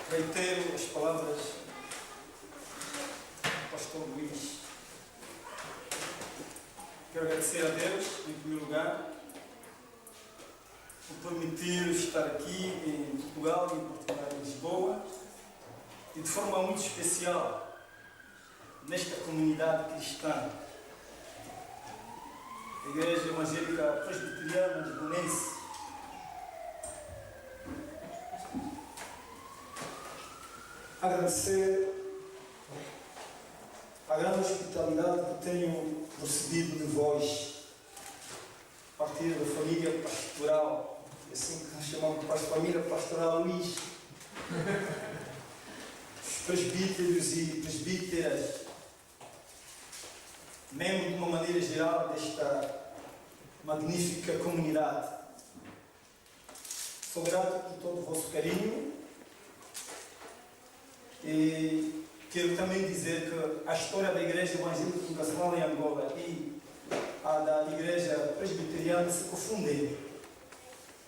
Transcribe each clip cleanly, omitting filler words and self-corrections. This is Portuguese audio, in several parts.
Reitero as palavras do pastor Luís. Quero agradecer a Deus, em primeiro lugar, por permitir estar aqui em Portugal, em particular em Lisboa, e de forma muito especial nesta comunidade cristã, a Igreja Evangélica Presbiteriana Lisbonense. Agradecer a grande hospitalidade que tenho recebido de vós, a partir da família pastoral, assim que nós chamamos de família pastoral Luís, os presbíteros e presbíteras, membros de uma maneira geral desta magnífica comunidade. Sou grato por todo o vosso carinho. E quero também dizer que a história da Igreja Evangélica Fundacional em Angola e a da Igreja Presbiteriana se confundem.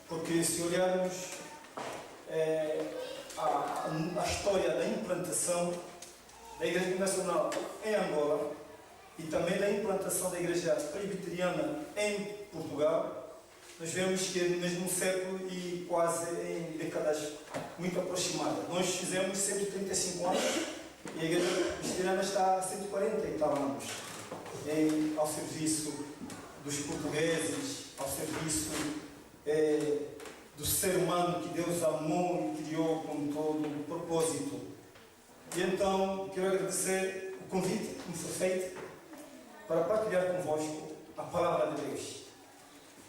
Porque se olharmos a história da implantação da Igreja Fundacional em Angola e também da implantação da Igreja Presbiteriana em Portugal, nós vemos que no mesmo século e quase em décadas muito aproximadas. Nós fizemos 135 anos e a Igreja Presbiteriana está há 140 e tal anos ao serviço dos portugueses, ao serviço do ser humano que Deus amou e criou com todo o propósito. E então quero agradecer o convite que me foi feito para partilhar convosco a palavra de Deus.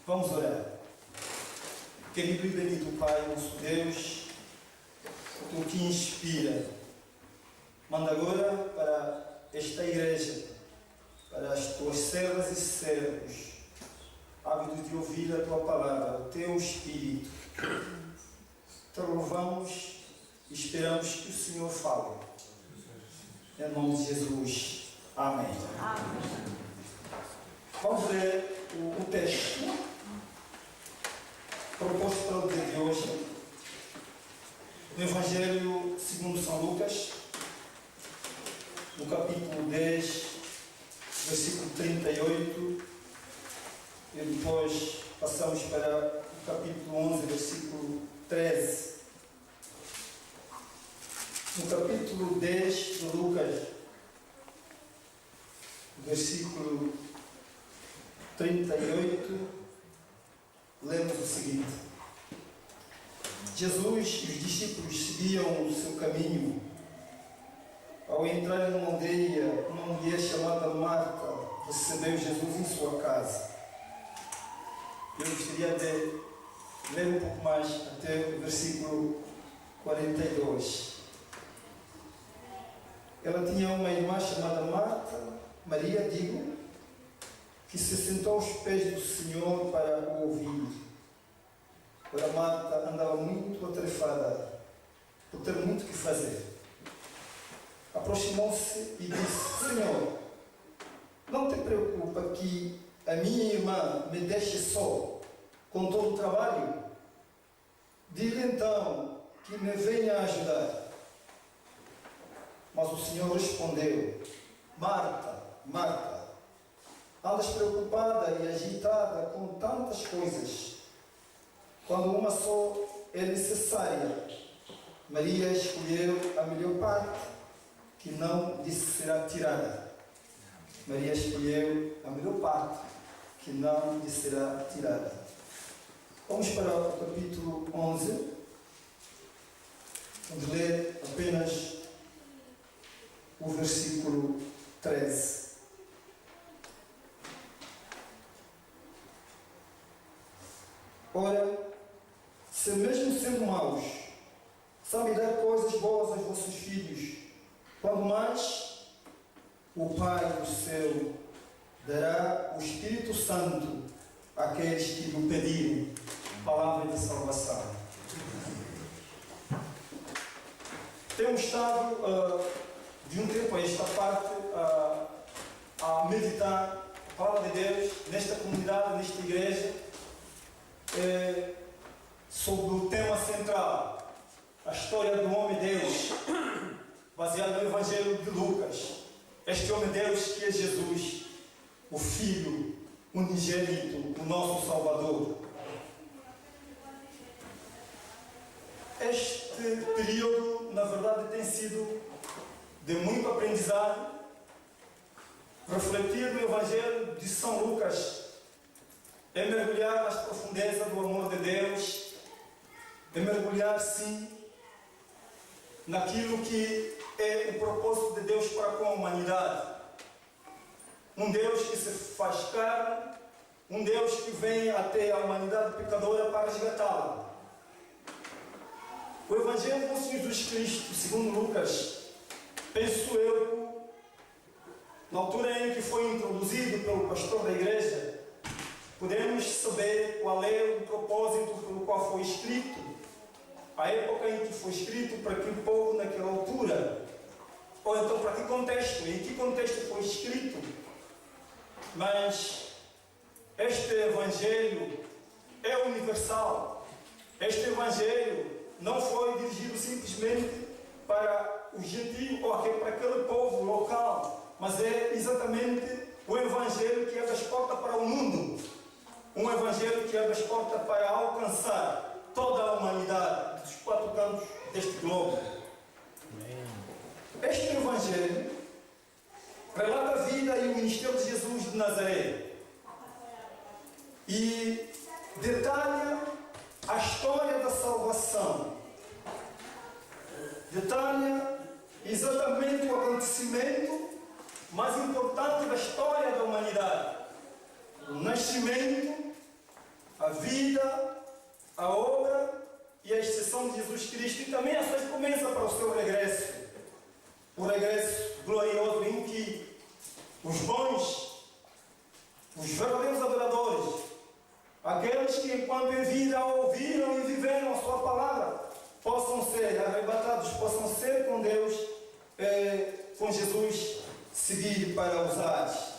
Vamos orar. Querido e bendito Pai, nosso Deus, Tu que inspira, manda agora para esta igreja, para as Tuas servas e servos, ávidos de ouvir a Tua palavra, o Teu Espírito. Te louvamos e esperamos que o Senhor fale. Em nome de Jesus. Amém. Amém. Vamos ler o texto proposto para o dia de hoje, no Evangelho segundo São Lucas, no capítulo 10, versículo 38, e depois passamos para o capítulo 11, versículo 13. No capítulo 10 de Lucas, versículo 38, lemos o seguinte: Jesus e os discípulos seguiam o seu caminho. Ao entrarem numa aldeia, uma mulher chamada Marta recebeu Jesus em sua casa. Eu gostaria de ler um pouco mais até o versículo 42. Ela tinha uma irmã chamada Maria, que se sentou aos pés do Senhor para o ouvir. Ora, Marta andava muito atarefada, por ter muito que fazer. Aproximou-se e disse: Senhor, não te preocupa que a minha irmã me deixe só com todo o trabalho? Diga então que me venha ajudar. Mas o Senhor respondeu: Marta, Marta, andas preocupada e agitada com tantas coisas, quando uma só é necessária. Maria escolheu a melhor parte, que não lhe será tirada. Maria escolheu a melhor parte, que não lhe será tirada. Vamos para o capítulo 11. Vamos ler apenas o versículo 13. Ora, se mesmo sendo maus, sabem dar coisas boas aos vossos filhos, quando mais o Pai do céu dará o Espírito Santo àqueles que lhe pedirem. Palavra de salvação. Temos estado de um tempo a esta parte a meditar a palavra de Deus nesta comunidade, nesta igreja, sobre o tema central, a história do homem Deus, baseado no Evangelho de Lucas. Este homem Deus que é Jesus, o Filho unigênito, o nosso Salvador. Este período, na verdade, tem sido de muito aprendizado. Refletir no Evangelho de São Lucas é mergulhar nas profundezas do amor de Deus, é mergulhar, sim, naquilo que é o propósito de Deus para com a humanidade. Um Deus que se faz carne, um Deus que vem até a humanidade pecadora para resgatá-la. O Evangelho do Senhor Jesus Cristo, segundo Lucas, penso eu, na altura em que foi introduzido pelo pastor da igreja, podemos saber qual é o propósito pelo qual foi escrito, a época em que foi escrito, para que o povo naquela altura, ou então para que contexto, em que contexto foi escrito. Mas este Evangelho é universal. Este Evangelho não foi dirigido simplesmente para o gentio ou para aquele povo local, mas é exatamente o Evangelho que abre as portas para o mundo. Um Evangelho que abre as portas para alcançar toda a humanidade dos quatro cantos deste globo. Este Evangelho relata a vida e o ministério de Jesus de Nazaré e detalha a história da salvação, detalha exatamente o acontecimento mais importante da história da humanidade: o nascimento, a vida, a obra e a exceção de Jesus Cristo, e também a sua promessa para o seu regresso, o regresso glorioso em que os bons, os verdadeiros adoradores, aqueles que enquanto em vida ouviram e viveram a sua palavra, possam ser arrebatados, possam ser com Deus, com Jesus, seguir para os ares.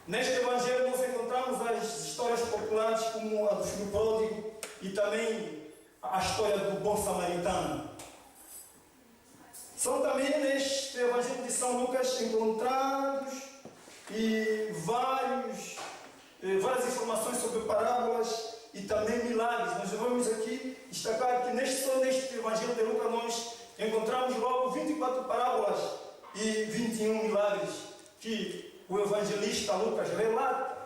Neste Evangelho nós encontramos as histórias populares como a do filho pródigo e também a história do bom samaritano. São também neste Evangelho de São Lucas encontrados várias informações sobre parábolas e também milagres. Nós vamos aqui destacar que só neste Evangelho de Lucas nós encontramos logo 24 parábolas e 21 milagres que o evangelista Lucas relata,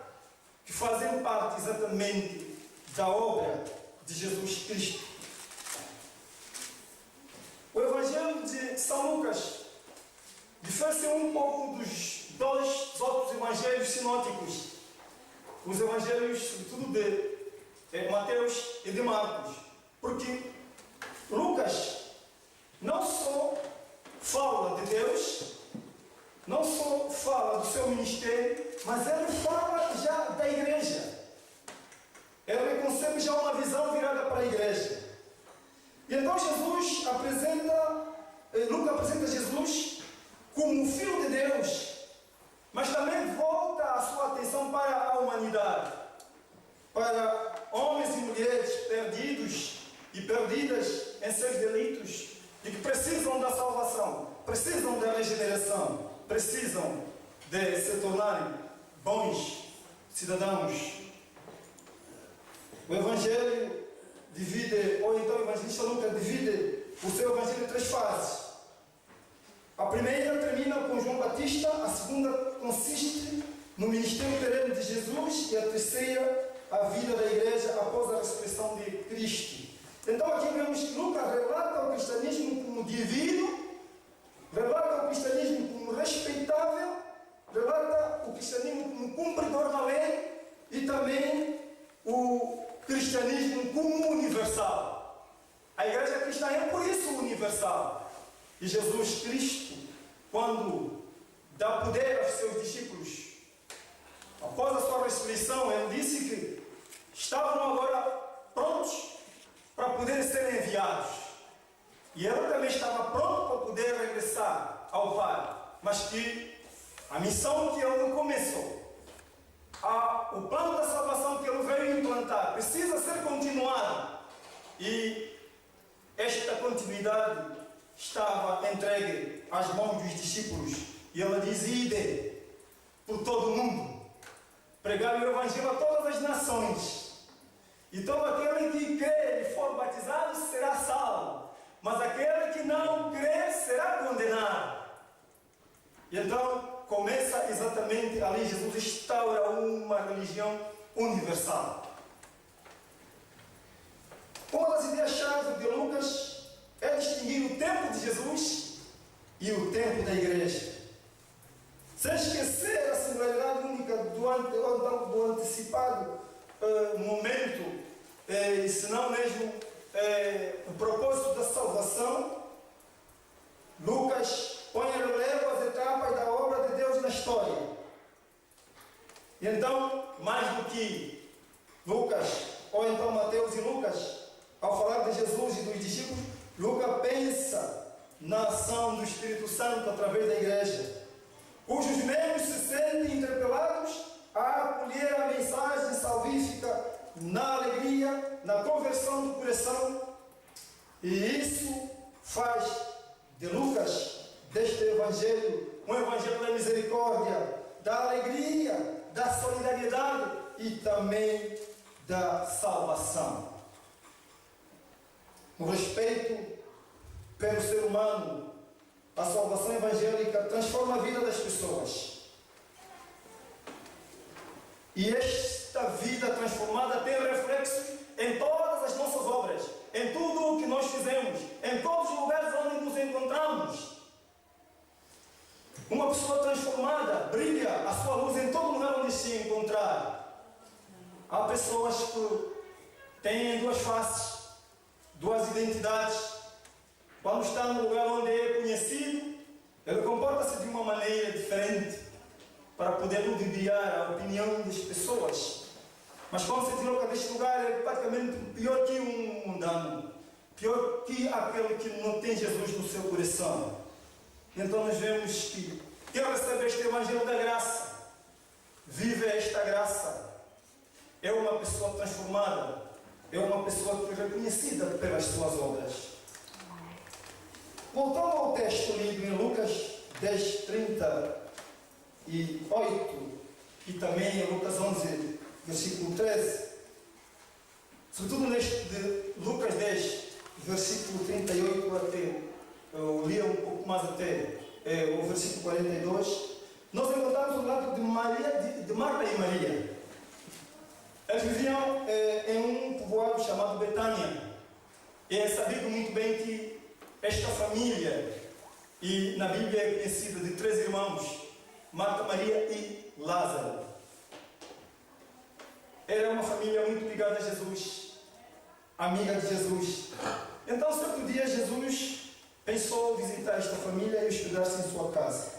que fazem parte exatamente da obra de Jesus Cristo. O Evangelho de São Lucas difere-se um pouco dos dois outros evangelhos sinóticos, os evangelhos, sobretudo de Mateus e de Marcos, porque Lucas não só fala de Deus, não só fala do seu ministério, mas ele fala já da igreja. Ele concebe já uma visão virada para a igreja. E então Lucas apresenta Jesus como o Filho de Deus, mas também volta a sua atenção para a humanidade, para homens e mulheres perdidos e perdidas em seus delitos e que precisam da salvação, precisam da regeneração, precisam de se tornarem bons cidadãos. O Evangelho divide, ou então o evangelista Lucas divide o seu Evangelho em 3 fases. A primeira termina com João Batista, a segunda consiste no ministério terreno de Jesus e a terceira, a vida da igreja após a ressurreição de Cristo. Então aqui vemos que Lucas relata o cristianismo como divino, relata o cristianismo como respeitável, relata o cristianismo como cumpridor da lei e também o cristianismo como universal. A igreja cristã é por isso universal. E Jesus Cristo, quando dá poder aos seus discípulos, após a sua ressurreição, ele disse que estavam agora prontos para poderem ser enviados. E ele também estava pronto para poder regressar ao Pai. Mas que a missão que ele começou, o plano da salvação que ele veio implantar, precisa ser continuado. E continuidade estava entregue às mãos dos discípulos e ela diz: ide por todo o mundo, pregar o Evangelho a todas as nações, e todo aquele que crê e for batizado será salvo, mas aquele que não crê será condenado. E então começa exatamente ali, Jesus instaura uma religião universal. Uma das ideias-chave de Lucas é distinguir o tempo de Jesus e o tempo da igreja, sem esquecer a singularidade única do antecipado momento, e se não mesmo o propósito da salvação. Lucas põe em relevo as etapas da obra de Deus na história. E então, mais do que Lucas, ou então Mateus e Lucas, ao falar de Jesus e dos discípulos, Lucas pensa na ação do Espírito Santo através da igreja, cujos membros se sentem interpelados a acolher a mensagem salvífica na alegria, na conversão do coração. E isso faz de Lucas, deste Evangelho, um Evangelho da misericórdia, da alegria, da solidariedade e também da salvação. O respeito pelo ser humano, a salvação evangélica transforma a vida das pessoas. E esta vida transformada tem reflexos em todas as nossas obras, em tudo o que nós fizemos, em todos os lugares onde nos encontramos. Uma pessoa transformada brilha a sua luz em todo lugar onde se encontrar. Há pessoas que têm duas faces, duas identidades. Quando está no lugar onde é conhecido, ele comporta-se de uma maneira diferente para poder ludibriar a opinião das pessoas. Mas quando se desloca deste lugar, é praticamente pior que um mundano, pior que aquele que não tem Jesus no seu coração. Então nós vemos que quem recebe este Evangelho da graça, vive esta graça, é uma pessoa transformada, é uma pessoa que é reconhecida pelas suas obras. Voltando ao texto lido em Lucas 10:38 e também em Lucas 11, versículo 13, sobretudo neste de Lucas 10, versículo 38 até, eu lia um pouco mais até o versículo 42, nós encontramos o relato de Marta e Maria. Eles viviam em um povoado chamado Betânia. E é sabido muito bem que esta família, e na Bíblia é conhecida de 3 irmãos, Marta, Maria e Lázaro. Era uma família muito ligada a Jesus, amiga de Jesus. Então, certo dia, Jesus pensou visitar esta família e hospedar-se em sua casa.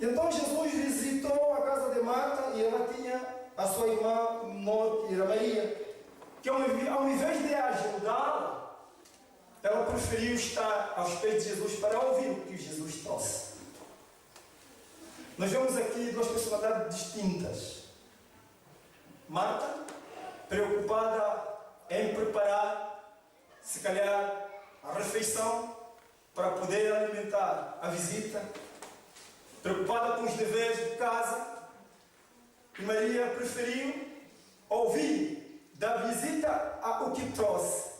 Então, Jesus visitou a casa de Marta e ela tinha a sua irmã menor, que era Maria, que ao invés de ajudá-la, ela preferiu estar aos pés de Jesus para ouvir o que Jesus trouxe. Nós vemos aqui duas personalidades distintas. Marta, preocupada em preparar, se calhar, a refeição para poder alimentar a visita, preocupada com os deveres de casa. E Maria preferiu ouvir da visita o que trouxe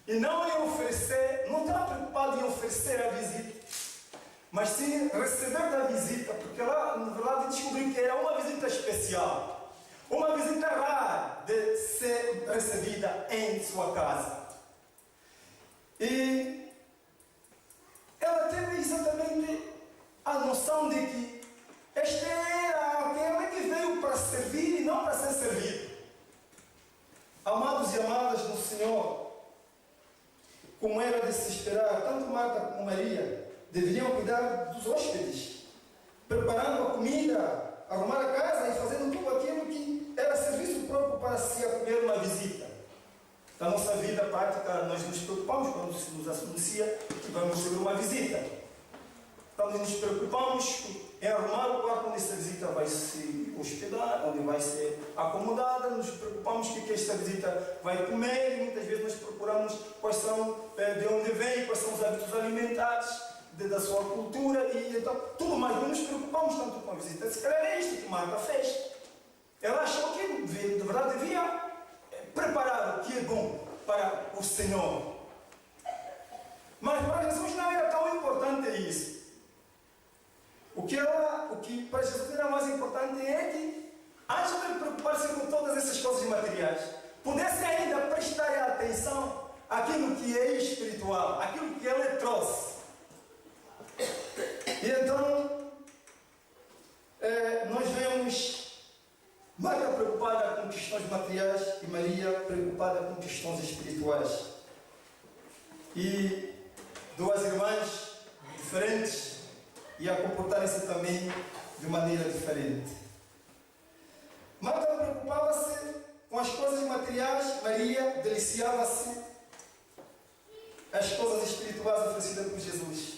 e não em oferecer, não estava preocupada em oferecer a visita, mas sim receber da visita, porque ela, na verdade, descobriu que era uma visita especial, uma visita rara de ser recebida em sua casa. E ela teve exatamente a noção de que este era aquele que veio para servir e não para ser servido. Amados e amadas do Senhor, como era de se esperar, tanto Marta como Maria deveriam cuidar dos hóspedes, preparando a comida, arrumar a casa e fazendo tudo aquilo que era serviço próprio para se acolher uma visita. Na nossa vida prática, nós nos preocupamos quando se nos anuncia que vamos receber uma visita. Então, nos preocupamos em arrumar o quarto onde essa visita visita vai se hospedar, onde vai ser acomodada, nos preocupamos que esta visita vai comer, e muitas vezes nós procuramos quais são, de onde vem, quais são os hábitos alimentares, da sua cultura, e então tudo mais, não nos preocupamos tanto com a visita. Se calhar é isto que Marta fez. Ela achou que, de verdade, devia preparar o que é bom para o Senhor. Mas para Jesus não era tão importante isso. O que para Jesus era mais importante é que, antes de preocupar-se com todas essas coisas materiais, pudesse ainda prestar atenção àquilo que é espiritual, àquilo que Ele trouxe. E então, nós vemos Marta preocupada com questões materiais e Maria preocupada com questões espirituais. E duas irmãs diferentes e a comportarem-se também de maneira diferente. Marta preocupava-se com as coisas materiais, Maria deliciava-se as coisas espirituais oferecidas por Jesus.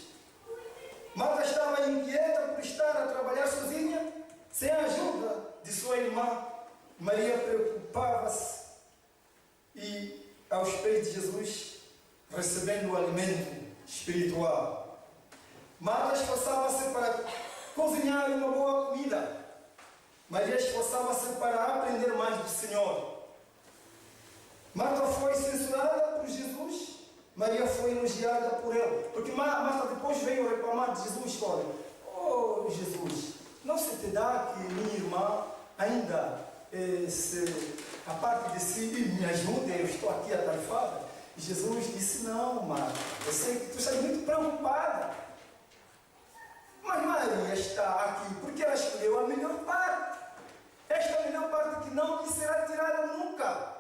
Marta estava inquieta por estar a trabalhar sozinha, sem a ajuda de sua irmã. Maria preocupava-se e, aos pés de Jesus, recebendo o alimento espiritual. Marta esforçava-se para cozinhar uma boa comida. Maria esforçava-se para aprender mais do Senhor. Marta foi censurada por Jesus. Maria foi elogiada por Ele. Porque Marta depois veio reclamar de Jesus. Olha, oh Jesus, não se te dá que minha irmã ainda, a parte de si, me ajude, eu estou aqui atarefada. E Jesus disse, não, Marta, eu sei que tu estás muito preocupada. Mas Maria está aqui porque ela escolheu a melhor parte. Esta melhor parte que não lhe será tirada nunca.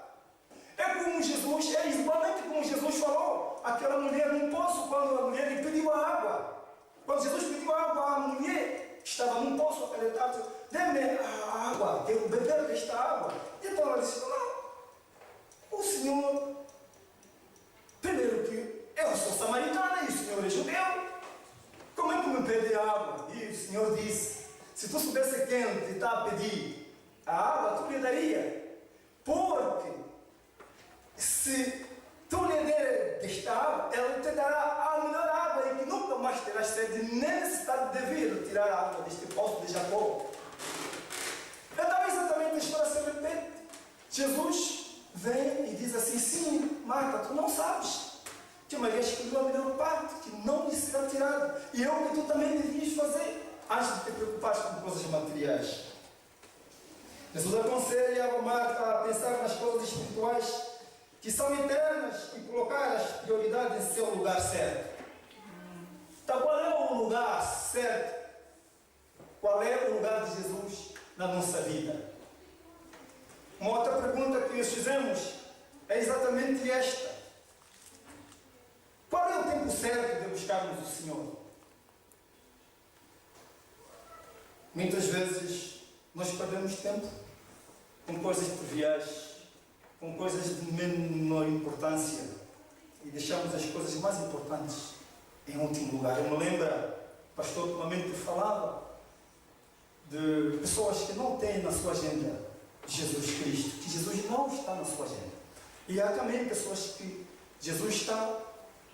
É como Jesus, é igualmente como Jesus falou àquela mulher num poço, quando a mulher lhe pediu a água. Quando Jesus pediu a água à mulher que estava num poço acalentado, dê-me a água, quero beber desta água. Então ela disse, não, o Senhor, primeiro que eu sou samaritana e o Senhor é judeu. Como é que me pede água? E o Senhor disse, se tu soubesse quem te está a pedir a água, tu lhe daria. Porque se tu lhe der desta água, ela te dará a melhor água e que nunca mais terás sede, nem necessidade de vir tirar a água deste poço de Jacó. Então exatamente a história se repete. Jesus vem e diz assim, sim, Marta, tu não sabes que Maria escolheu a melhor parte, que não lhe será tirada. E é o que tu também devias fazer, antes de te preocupares com coisas materiais. Jesus aconselha a Marta a pensar nas coisas espirituais que são eternas e colocar as prioridades em seu lugar certo. Então, qual é o lugar certo? Qual é o lugar de Jesus na nossa vida? Uma outra pergunta que nós fizemos é exatamente esta. Qual é o tempo certo de buscarmos o Senhor? Muitas vezes nós perdemos tempo com coisas triviais, com coisas de menor importância e deixamos as coisas mais importantes em último lugar. Eu me lembro, o pastor ultimamente falava de pessoas que não têm na sua agenda Jesus Cristo, que Jesus não está na sua agenda. E há também pessoas que Jesus está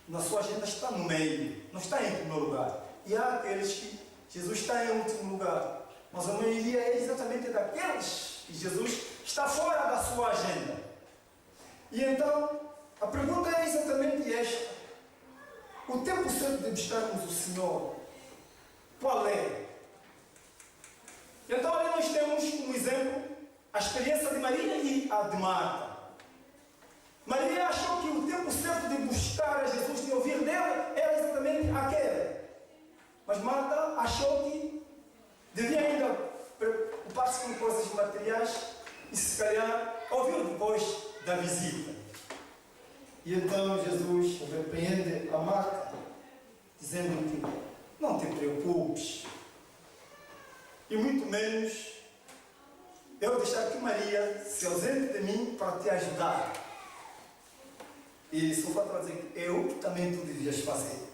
na sua agenda, está no meio, não está em primeiro lugar. E há aqueles que Jesus está em último lugar. Mas a maioria é exatamente daqueles que Jesus está fora da sua agenda. E então, a pergunta é exatamente esta. O tempo certo de buscarmos o Senhor, qual é? Então, ali nós temos como exemplo a experiência de Maria e a de Marta. Maria achou que o tempo certo de buscar a Jesus, de ouvir dela, era exatamente aquele. Mas Marta achou que devia ainda preocupar-se com coisas materiais e se calhar ouvir depois da visita. E então Jesus repreende a Marta, dizendo que não te preocupes, e muito menos eu deixar que Maria se ausente de mim para te ajudar. E só para dizer que eu que também tu devias fazer.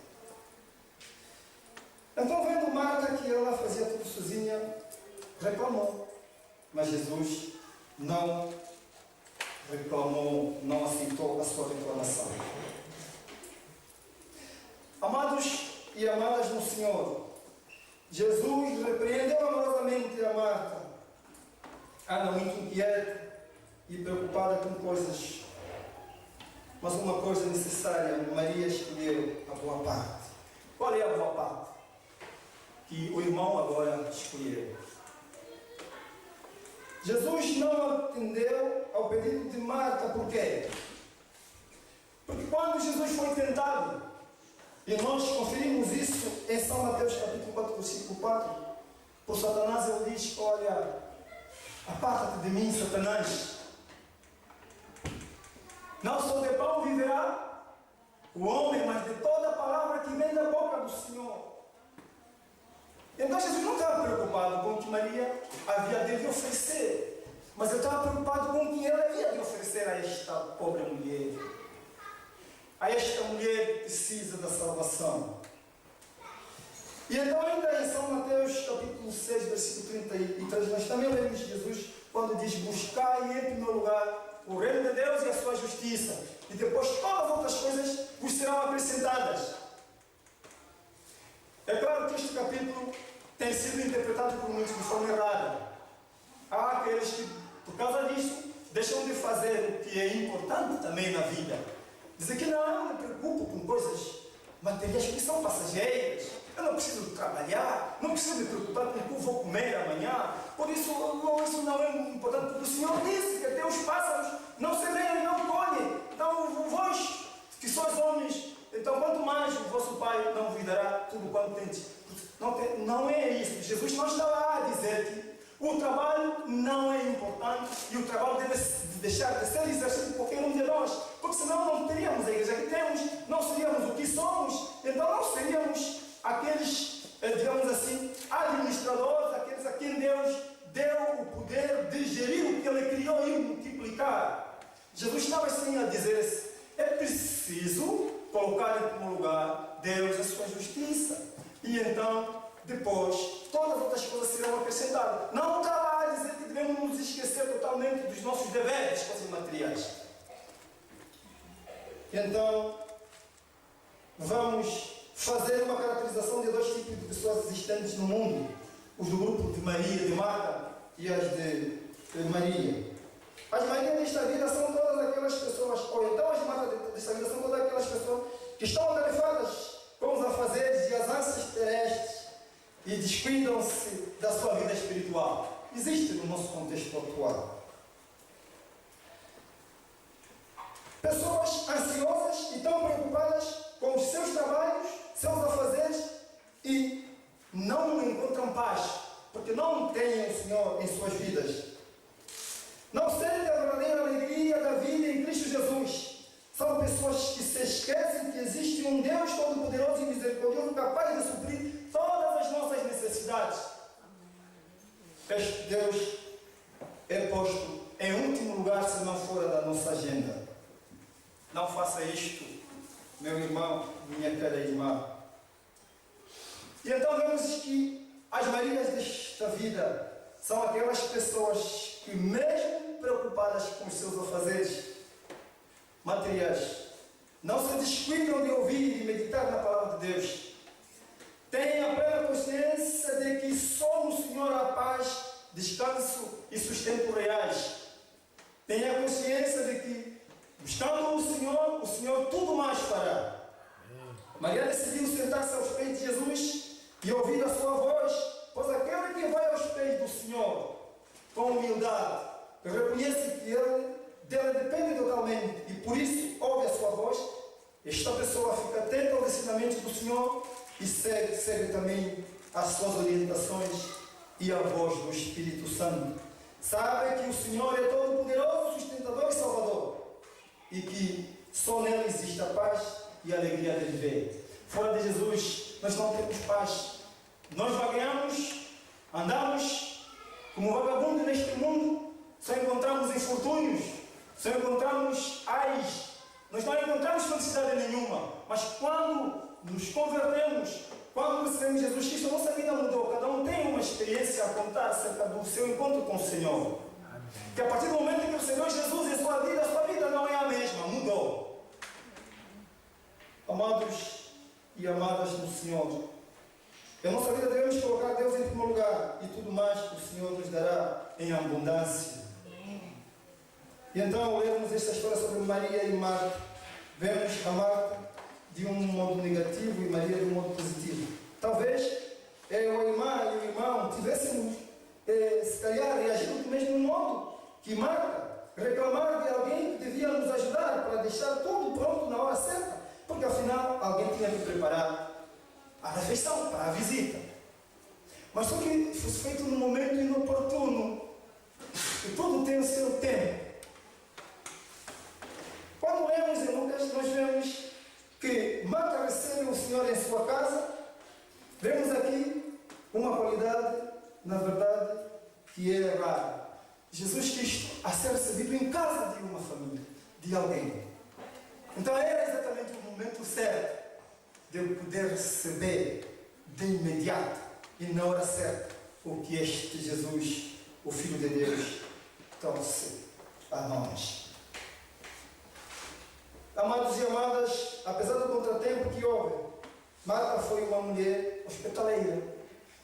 Então, vendo Marta que ela fazia tudo sozinha, reclamou. Mas Jesus não reclamou, não aceitou a sua reclamação. Amados e amadas no Senhor, Jesus repreendeu amorosamente a Marta, Ana muito inquieta e preocupada com coisas. Mas uma coisa necessária, Maria escolheu a boa parte. Qual é a boa parte? Que o irmão agora escolheu. Jesus não atendeu ao pedido de Marta, por quê? Porque quando Jesus foi tentado, e nós conferimos isso em São Mateus capítulo 4, versículo 4, por Satanás, ele diz, olha, aparta-te de mim, Satanás. Não só de pão viverá o homem, mas de toda a palavra que vem da boca do Senhor. Então Jesus não estava preocupado com o que Maria havia de oferecer, mas ele estava preocupado com o que ele havia de oferecer a esta pobre mulher. A esta mulher que precisa da salvação. E então ainda em São Mateus capítulo 6, versículo 33, nós também lemos Jesus quando diz, buscai em primeiro lugar o reino de Deus e a sua justiça, e depois todas as outras coisas vos serão acrescentadas. É claro que este capítulo tem sido interpretado por muitos de forma errada. Há aqueles que, por causa disso, deixam de fazer o que é importante também na vida. Dizem que não me preocupo com coisas materiais que são passageiras. Eu não preciso trabalhar, não preciso me preocupar com o que eu vou comer amanhã. Por isso, isso não é importante, porque o Senhor disse que até os pássaros não semeiam e não colhem. Então, vós, que sois homens, então quanto mais o vosso Pai não vos dará tudo quanto tendes. Não é isso. Jesus não está lá a dizer que o trabalho não é importante e o trabalho deve deixar de ser exercido por qualquer um de nós, porque senão não teríamos a igreja que temos, não seríamos o que somos, então não seríamos aqueles, digamos assim, administradores, aqueles a quem Deus deu o poder de gerir o que Ele criou e multiplicar. Jesus estava assim a dizer-se, é preciso colocar em primeiro lugar Deus e a sua justiça, e então depois todas as outras coisas serão acrescentadas. Não está lá a dizer que devemos nos esquecer totalmente dos nossos deveres, coisas materiais. Então vamos fazer uma caracterização de dois tipos de pessoas existentes no mundo: os do grupo de Maria, de Marta, e as de Maria. As Marias desta vida são todas aquelas pessoas, ou então as Martas desta vida são todas aquelas pessoas que estão atarefadas com os afazeres e as ânsias terrestres e descuidam-se da sua vida espiritual. Existe no nosso contexto atual pessoas ansiosas e tão preocupadas com os seus trabalhos, seus afazeres, e não encontram paz, porque não têm o Senhor em suas vidas. Não sentem a verdadeira alegria da vida em Cristo Jesus. São pessoas que se esquecem que existe um Deus todo-poderoso e misericordioso capaz de suprir todas as nossas necessidades. Este Deus é posto em último lugar se não for da nossa agenda. Não faça isto, meu irmão, minha cara irmã. E então vemos que as Marias desta vida são aquelas pessoas que, mesmo preocupadas com os seus afazeres materiais, não se descuidam de ouvir e de meditar na palavra de Deus. Têm a plena consciência de que só no Senhor há paz, descanso e sustento reais. Têm a consciência de que, buscando o Senhor tudo mais fará. Maria decidiu sentar-se aos pés de Jesus e ouvir a sua voz, pois aquele que vai aos pés do Senhor com humildade, reconhece que dele depende totalmente e por isso ouve a sua voz, esta pessoa fica atenta aos ensinamentos do Senhor e segue também as suas orientações e a voz do Espírito Santo. Sabe que o Senhor é todo-poderoso, sustentador e salvador, e que só nele existe a paz e a alegria de viver. Fora de Jesus, nós não temos paz. Nós vagueamos, andamos como vagabundo neste mundo, só encontramos infortúnios, só encontramos ais. Nós não encontramos felicidade nenhuma. Mas quando nos convertemos, quando recebemos Jesus Cristo, a nossa vida mudou. Cada um tem uma experiência a contar acerca seu encontro com o Senhor. Que a partir do momento em que o Senhor Jesus em sua vida não é a mesma, mudou. Amados e amadas no Senhor, em nossa vida devemos colocar Deus em primeiro lugar e tudo mais que o Senhor nos dará em abundância. E então, ao lermos esta história sobre Maria e Marta, vemos a Marta de um modo negativo e Maria de um modo positivo. Talvez a irmã e o irmão tivessem, se calhar, reagido do mesmo modo que Marta, reclamar de alguém que devia nos ajudar para deixar tudo pronto na hora certa, porque afinal alguém tinha que preparar a refeição para a visita. Mas só que fosse feito num momento inoportuno, e tudo tem o seu tempo. Quando lemos em Lucas, nós vemos que Marta recebe o Senhor em sua casa. Vemos aqui uma qualidade, na verdade, que é rara. Jesus quis a ser recebido em casa de uma família, de alguém. Então era exatamente o momento certo de eu poder receber de imediato e na hora certa o que este Jesus, o Filho de Deus, trouxe a nós. Amados e amadas, apesar do contratempo que houve, Marta foi uma mulher hospitaleira.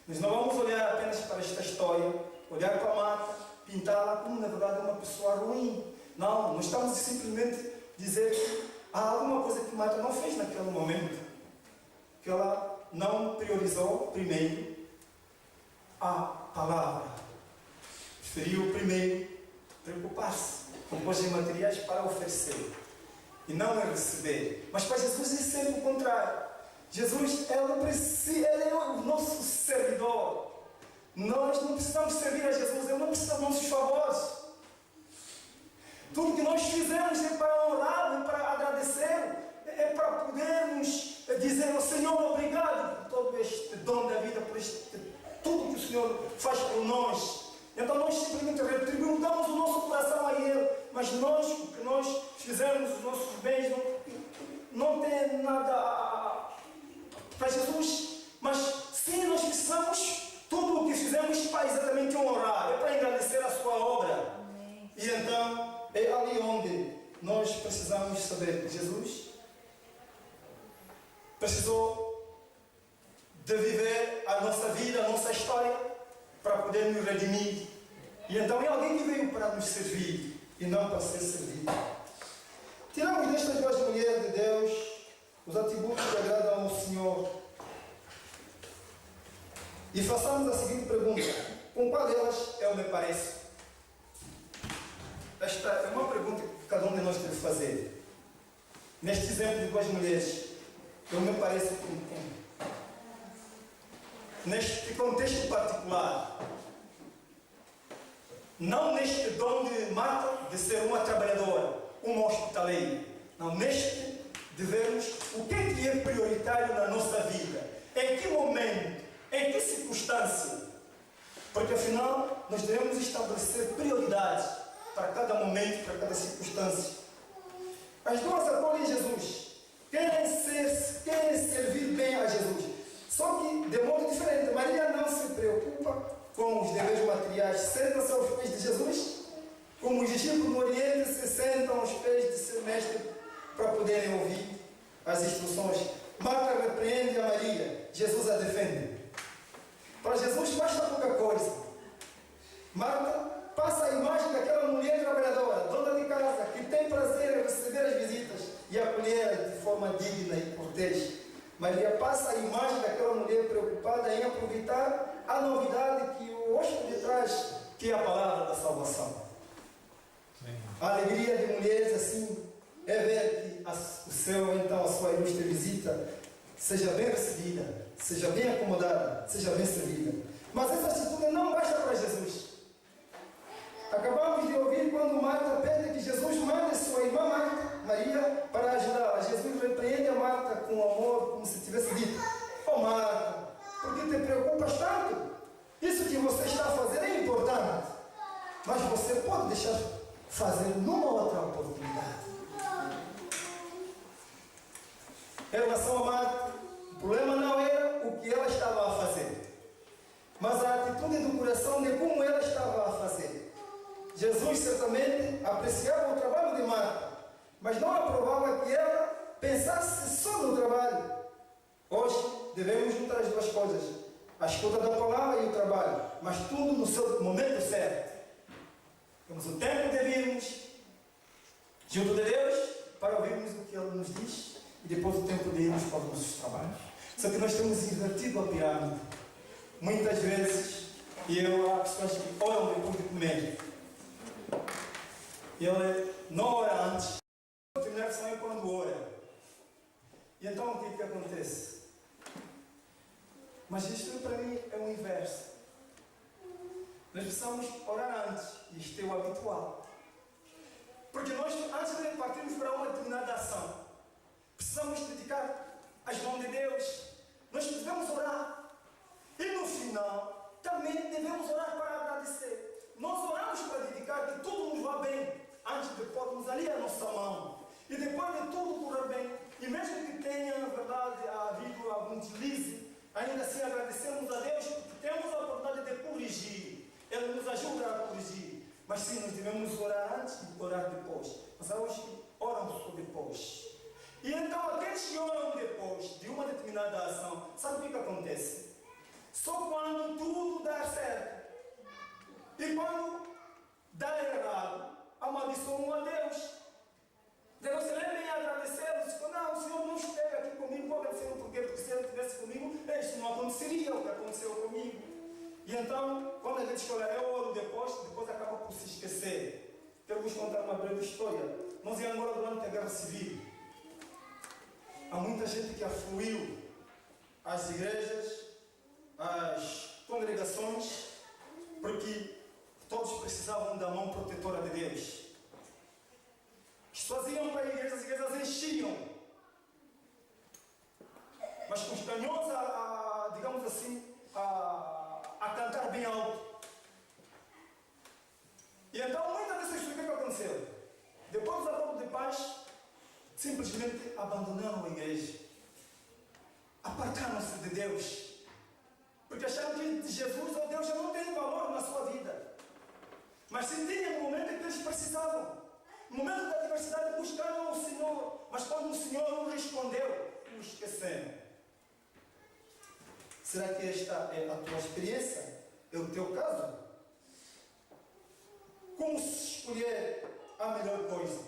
Nós não vamos olhar apenas para esta história, olhar para Marta, pintá-la como na verdade uma pessoa ruim. Não estamos simplesmente dizer que há alguma coisa que Marta não fez naquele momento, que ela não priorizou primeiro a palavra. Preferiu primeiro preocupar-se com coisas materiais para oferecer e não em receber. Mas para Jesus é sempre o contrário. Jesus, ele é o nosso servidor. Nós não precisamos servir a Jesus, Ele não precisa dos nossos favores. Tudo que nós fizemos é para honrá-lo, é para agradecer, é para podermos dizer ao Senhor obrigado por todo este dom da vida, por tudo que o Senhor faz por nós. Então nós simplesmente retribuímos, damos o nosso coração a Ele, mas nós, o que nós fizermos, os nossos bens, não tem nada para Jesus. Mas sim, nós precisamos, tudo o que fizemos para exatamente honrar, é para agradecer a sua obra. Amém. E então, é ali onde nós precisamos saber que Jesus precisou de viver a nossa vida, a nossa história, para poder nos redimir. E então é alguém que veio para nos servir e não para ser servido. Tiramos destas duas mulheres de Deus os atributos que agradam ao Senhor e façamos a seguinte pergunta: com qual delas eu me pareço? Esta é uma pergunta que cada um de nós deve fazer. Neste exemplo de duas mulheres, eu me pareço com quem? Neste contexto particular, não neste dom de Marta de ser uma trabalhadora, uma hospitaleira, não, neste de vermos o que é prioritário na nossa vida, em que momento, em que circunstância, porque afinal nós devemos estabelecer prioridades para cada momento, para cada circunstância. As duas acolhem Jesus, querem servir bem a Jesus, só que de modo diferente. Maria não se preocupa com os deveres materiais, senta-se aos pés de Jesus, como os discípulos no Oriente se sentam aos pés de seu mestre para poderem ouvir as instruções. Marta repreende a Maria, Jesus a defende. Para Jesus basta pouca coisa. Marta passa a imagem daquela mulher trabalhadora, dona de casa, que tem prazer em receber as visitas e acolher de forma digna e cortês. Maria passa a imagem daquela mulher preocupada em aproveitar a novidade que o hóspede traz, que é a palavra da salvação. Sim. A alegria de mulheres assim é ver que o seu, então, a sua ilustre visita seja bem recebida, seja bem acomodada, seja bem servida. Mas essa atitude não basta para Jesus. Acabamos de ouvir quando Marta pede que Jesus mande sua irmã Maria para ajudá-la. Jesus repreende a Marta com amor, como se tivesse dito: "Oh Marta, por que te preocupas tanto? Isso que você está a fazer é importante, mas você pode deixar fazer numa outra oportunidade." Em relação a Marta, o problema não era o que ela estava a fazer, mas a atitude do coração de como ela estava Jesus certamente apreciava o trabalho de Marta, mas não aprovava que ela pensasse só no trabalho. Hoje devemos juntar as duas coisas, a escuta da palavra e o trabalho, mas tudo no seu momento certo. Temos o tempo de virmos junto de Deus para ouvirmos o que Ele nos diz e depois o tempo de irmos para os nossos trabalhos. Só que nós temos invertido a pirâmide. Muitas vezes, há pessoas que oram depois de comer. Ele não ora antes. A primeira opção é quando ora. E então o que acontece? Mas isto para mim é o inverso. Nós precisamos orar antes. Isto é o habitual. Porque nós, antes de partirmos para uma determinada ação, precisamos dedicar as mãos de Deus. Nós devemos orar. E no final, também devemos orar para agradecer. Nós oramos para dedicar que tudo nos vá bem, antes de pormos ali a nossa mão. E depois de tudo correr bem, e mesmo que tenha, na verdade, havido algum deslize, ainda assim agradecemos a Deus porque temos a oportunidade de corrigir. Ele nos ajuda a corrigir. Mas sim, nós devemos orar antes e orar depois. Mas há uns que oram só depois. E então aqueles que oram depois de uma determinada ação, sabe o que acontece? Só quando tudo dá certo. E quando dá errado, amaldiçoam a Deus. Deus se lembra em agradecê-lo. Diz, não, o Senhor não esteve aqui comigo, vou agradecer o porquê, porque se Ele estivesse comigo, isso não aconteceria o que aconteceu comigo. E então, quando a gente escolhe, eu oro depois acaba por se esquecer. Quero vos contar uma breve história. Nós em Angola, durante a Guerra Civil, há muita gente que afluiu às igrejas, às congregações, porque todos precisavam da mão protetora de Deus. As pessoas iam para as igrejas enchiam, mas com os canhões, digamos assim, a cantar bem alto. E então, muitas vezes, o que aconteceu? Depois do acordo de paz, simplesmente abandonaram a igreja, apartaram-se de Deus, porque acharam que Jesus ou Deus já não tem valor na sua vida. Mas se tinha um momento em que eles precisavam, no momento da adversidade, buscaram o Senhor, mas quando o Senhor não respondeu, o esqueceram. Será que esta é a tua experiência? É o teu caso? Como se escolher a melhor coisa?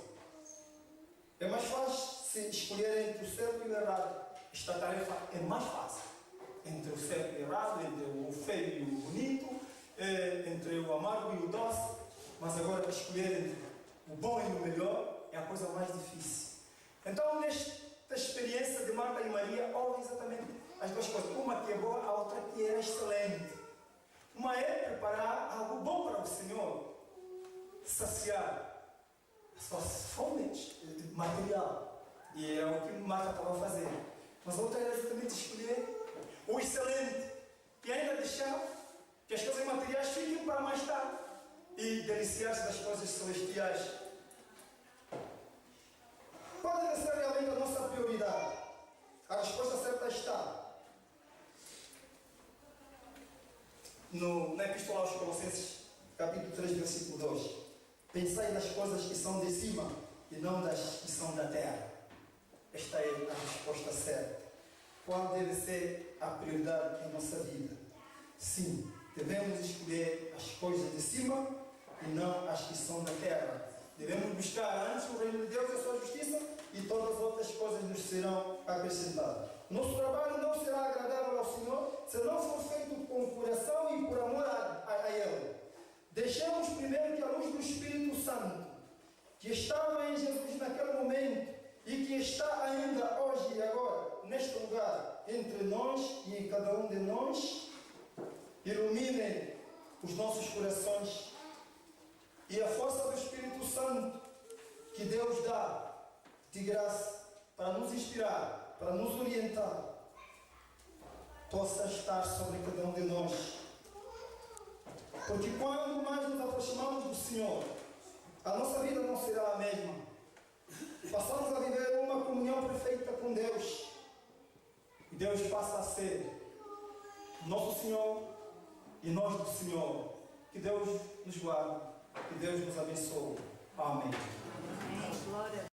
É mais fácil se escolher entre o certo e o errado. Esta tarefa é mais fácil. Entre o certo e o errado, entre o feio e o bonito, entre o amargo e o doce. Mas agora escolher entre o bom e o melhor é a coisa mais difícil. Então, nesta experiência de Marta e Maria, houve exatamente as duas coisas. Uma que é boa, a outra que era excelente. Uma é preparar algo bom para o Senhor, saciar a sua fome material. E é o que Marta estava a fazer. Mas a outra era exatamente escolher o excelente e ainda deixar que as coisas materiais fiquem para mais tarde e deliciar-se das coisas celestiais. Qual deve ser realmente a nossa prioridade? A resposta certa está na Epístola aos Colossenses, capítulo 3, versículo 2. Pensai nas coisas que são de cima e não das que são da terra. Esta é a resposta certa. Qual deve ser a prioridade em nossa vida? Sim, devemos escolher as coisas de cima e não as que são da terra. Devemos buscar antes o reino de Deus e a sua justiça e todas as outras coisas nos serão acrescentadas. Nosso trabalho não será agradável ao Senhor se não for feito com coração e por amor a Ele. Deixemos primeiro que a luz do Espírito Santo, que estava em Jesus naquele momento e que está ainda hoje e agora, neste lugar, entre nós e em cada um de nós, iluminem os nossos corações e a força do Espírito Santo que Deus dá de graça para nos inspirar, para nos orientar, possa estar sobre cada um de nós. Porque quando mais nos aproximamos do Senhor, a nossa vida não será a mesma. Passamos a viver uma comunhão perfeita com Deus. E Deus passa a ser nosso Senhor e nós do Senhor. Que Deus nos guarde. Que Deus nos abençoe. Amém. Amém. Glória a Deus.